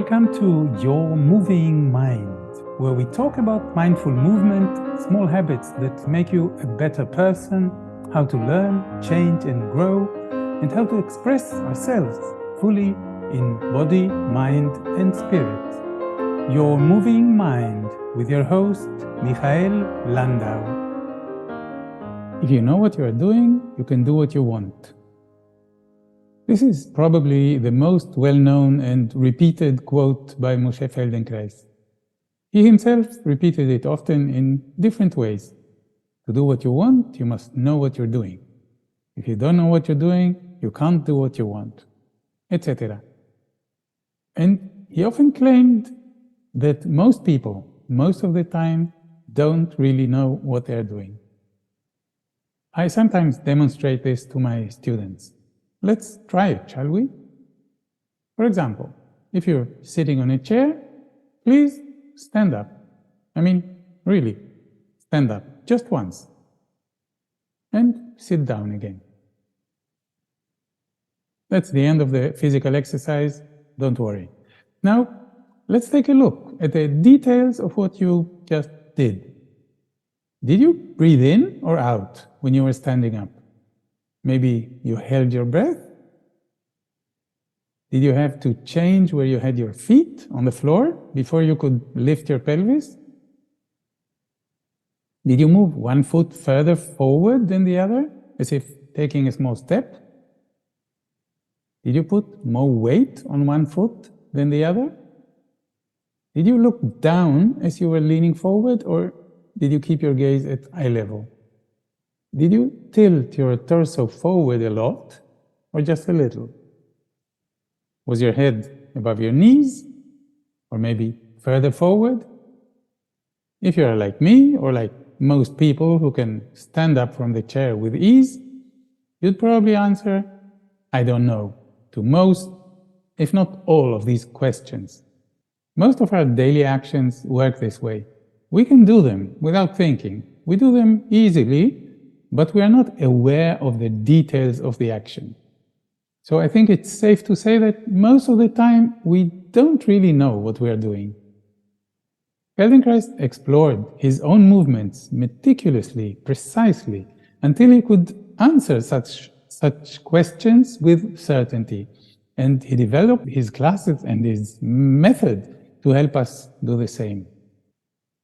Welcome to Your Moving Mind, where we talk about mindful movement, small habits that make you a better person, how to learn, change and grow, and how to express ourselves fully in body, mind and spirit. Your Moving Mind with your host, Michael Landau. If you know what you are doing, you can do what you want. This is probably the most well-known and repeated quote by Moshe Feldenkrais. He himself repeated it often in different ways. To do what you want, you must know what you're doing. If you don't know what you're doing, you can't do what you want, etc. And he often claimed that most people, most of the time, don't really know what they're doing. I sometimes demonstrate this to my students. Let's try it, shall we? For example, if you're sitting on a chair, please stand up. Really, stand up just once. And sit down again. That's the end of the physical exercise, don't worry. Now, let's take a look at the details of what you just did. Did you breathe in or out when you were standing up? Maybe you held your breath? Did you have to change where you had your feet on the floor before you could lift your pelvis? Did you move one foot further forward than the other, as if taking a small step? Did you put more weight on one foot than the other? Did you look down as you were leaning forward, or did you keep your gaze at eye level? Did you tilt your torso forward a lot, or just a little? Was your head above your knees, or maybe further forward? If you are like me, or like most people who can stand up from the chair with ease, you'd probably answer, I don't know, to most, if not all of these questions. Most of our daily actions work this way. We can do them without thinking. We do them easily, but we are not aware of the details of the action. So I think it's safe to say that most of the time we don't really know what we are doing. Feldenkrais explored his own movements meticulously, precisely, until he could answer such questions with certainty. And he developed his classes and his method to help us do the same.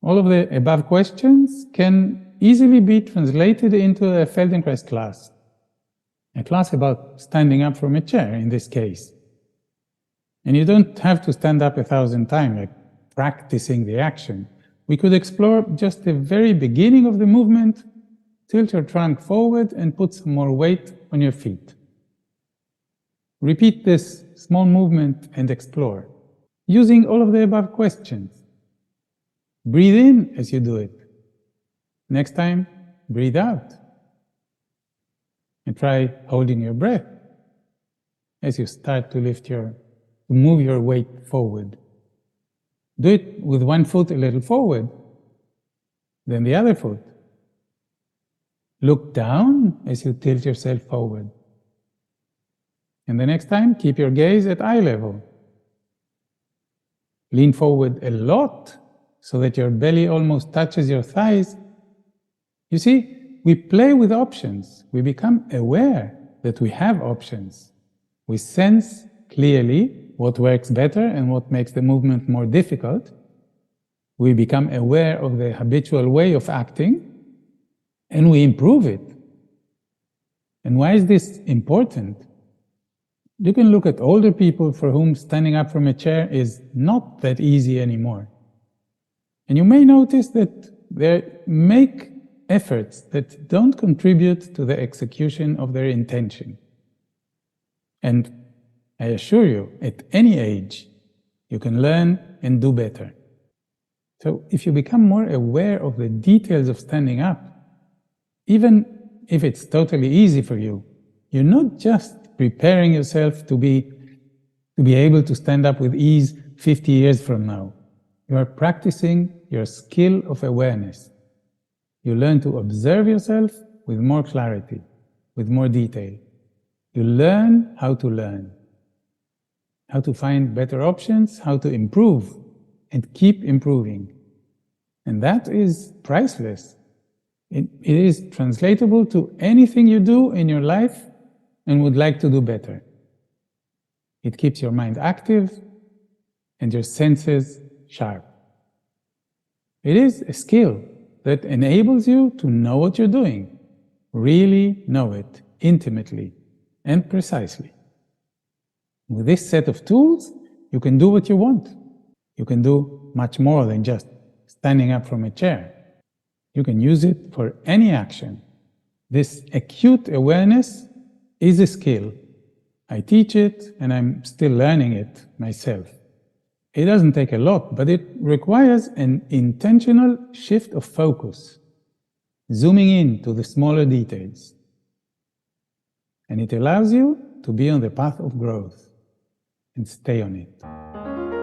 All of the above questions can easily be translated into a Feldenkrais class. A class about standing up from a chair, in this case. And you don't have to stand up 1,000 times, like practicing the action. We could explore just the very beginning of the movement, tilt your trunk forward and put some more weight on your feet. Repeat this small movement and explore, using all of the above questions. Breathe in as you do it. Next time, breathe out. And try holding your breath as you start to move your weight forward. Do it with one foot a little forward, then the other foot. Look down as you tilt yourself forward. And the next time, keep your gaze at eye level. Lean forward a lot so that your belly almost touches your thighs. You see, we play with options. We become aware that we have options. We sense clearly what works better and what makes the movement more difficult. We become aware of the habitual way of acting, and we improve it. And why is this important? You can look at older people for whom standing up from a chair is not that easy anymore. And you may notice that they make efforts that don't contribute to the execution of their intention. And I assure you, at any age, you can learn and do better. So if you become more aware of the details of standing up, even if it's totally easy for you, you're not just preparing yourself to be able to stand up with ease 50 years from now. You are practicing your skill of awareness. You learn to observe yourself with more clarity, with more detail. You learn how to learn. how to find better options, how to improve and keep improving. And that is priceless. It is translatable to anything you do in your life and would like to do better. It keeps your mind active and your senses sharp. It is a skill that enables you to know what you're doing, really know it intimately and precisely. With this set of tools, you can do what you want. You can do much more than just standing up from a chair. You can use it for any action. This acute awareness is a skill. I teach it and I'm still learning it myself. It doesn't take a lot, but it requires an intentional shift of focus, zooming in to the smaller details. And it allows you to be on the path of growth and stay on it.